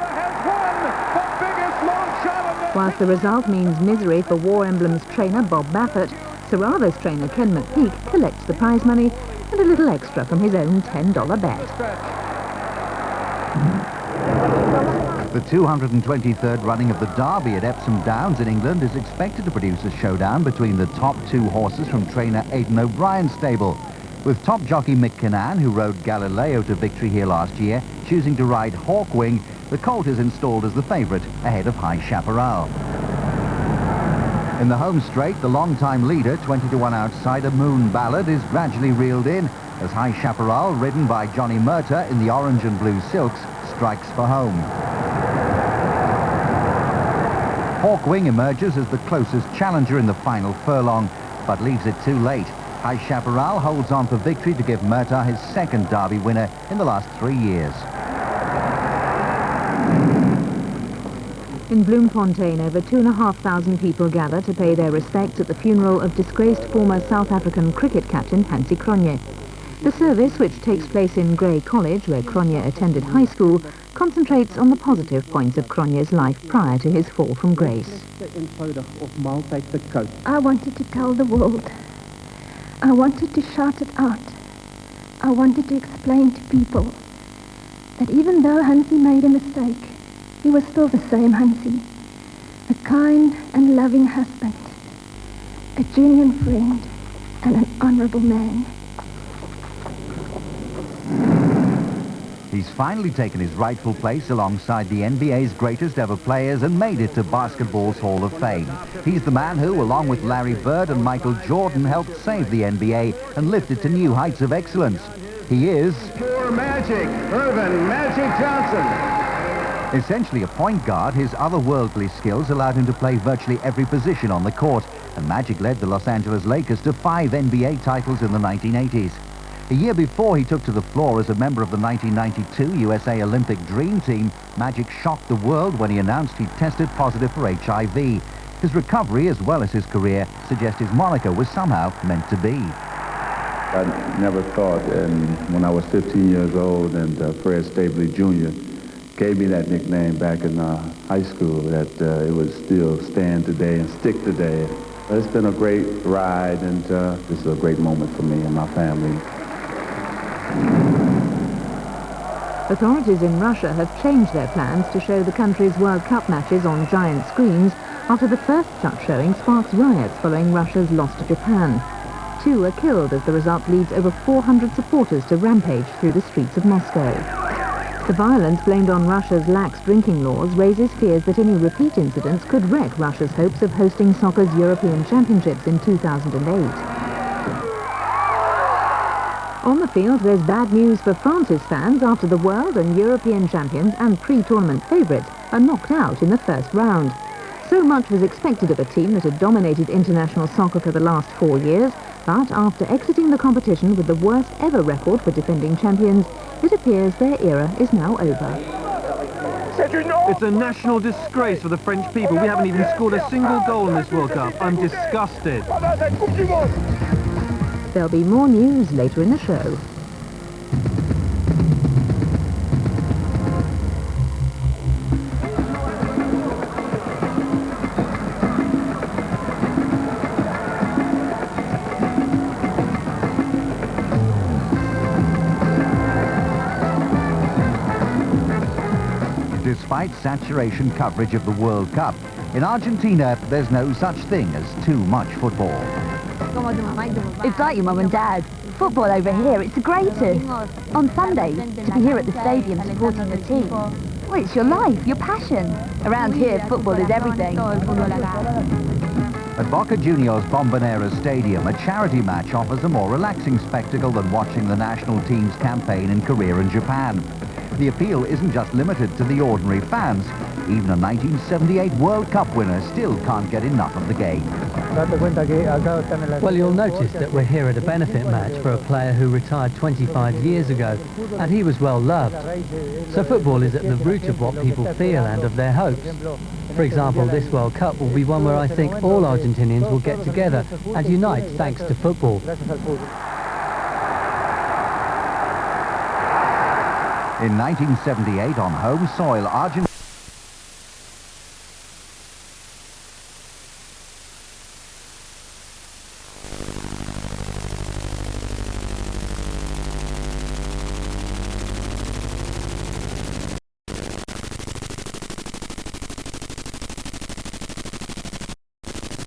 S10: Whilst the result means misery for War Emblem's trainer Bob Baffert, Sarava's trainer Ken McPeak collects the prize money and a little extra from his own $10 bet.
S15: The 223rd running of the Derby at Epsom Downs in England is expected to produce a showdown between the top 2 horses from trainer Aidan O'Brien's stable, with top jockey Mick Kinnan, who rode Galileo to victory here last year, choosing to ride Hawkwing. The colt is installed as the favourite ahead of High Chaparral. In the home straight, the long-time leader, 20-to-1 outsider Moon Ballard, is gradually reeled in as High Chaparral, ridden by Johnny Murtagh in the orange and blue silks, strikes for home. Hawkwing emerges as the closest challenger in the final furlong, but leaves it too late. High Chaparral holds on for victory to give Murtagh his 2nd Derby winner in the last 3 years.
S10: In Bloemfontein, over 2,500 people gather to pay their respects at the funeral of disgraced former South African cricket captain Hansie Cronje. The service, which takes place in Grey College, where Cronje attended high school, concentrates on the positive points of Cronje's life prior to his fall from grace.
S20: I wanted to tell the world. I wanted to shout it out. I wanted to explain to people that even though Hansie made a mistake, he was still the same Hansie, a kind and loving husband, a genuine friend, and an honourable man.
S15: He's finally taken his rightful place alongside the NBA's greatest ever players and made it to basketball's Hall of Fame. He's the man who, along with Larry Bird and Michael Jordan, helped save the NBA and lift it to new heights of excellence. He is...
S14: Pure magic, Irvin Magic Johnson.
S15: Essentially a point guard, his otherworldly skills allowed him to play virtually every position on the court, and Magic led the Los Angeles Lakers to 5 NBA titles in the 1980s. A year before he took to the floor as a member of the 1992 USA Olympic Dream Team, Magic shocked the world when he announced he'd tested positive for HIV. His recovery, as well as his career, suggest his moniker was somehow meant to be.
S21: I never thought, and when I was 15 years old and Fred Stabley Jr. gave me that nickname back in high school, that it would still stand today and stick today. It's been a great ride, and this is a great moment for me and my family.
S10: Authorities in Russia have changed their plans to show the country's World Cup matches on giant screens
S3: After the first such showing sparks riots following Russia's loss to Japan. 2 are killed as the result leads over 400 supporters to rampage through the streets of Moscow. The violence blamed on Russia's lax drinking laws raises fears that any repeat incidents could wreck Russia's hopes of hosting soccer's European Championships in 2008. On the field, there's bad news for France's fans after the world and European champions and pre-tournament favourites are knocked out in the first round. So much was expected of a team that had dominated international soccer for the last 4 years, but after exiting the competition with the worst ever record for defending champions, it appears their era is now over.
S22: It's a national disgrace for the French people. We haven't even scored a single goal in this World Cup. I'm disgusted.
S3: There'll be more news later in the show.
S15: Despite saturation coverage of the World Cup, in Argentina there's no such thing as too much football.
S10: It's like your mum and dad. Football over here, it's the greatest. On Sundays, to be here at the stadium supporting the team. Well, it's your life, your passion. Around here, football is everything.
S15: At Boca Juniors' Bombonera Stadium, a charity match offers a more relaxing spectacle than watching the national team's campaign in Korea and Japan. The appeal isn't just limited to the ordinary fans. Even a 1978 World Cup winner still can't get enough of the game.
S23: Well, you'll notice that we're here at a benefit match for a player who retired 25 years ago, and he was well loved. So football is at the root of what people feel and of their hopes. For example, this World Cup will be one where I think all Argentinians will get together and unite thanks to football.
S15: In 1978, on home soil, Argentina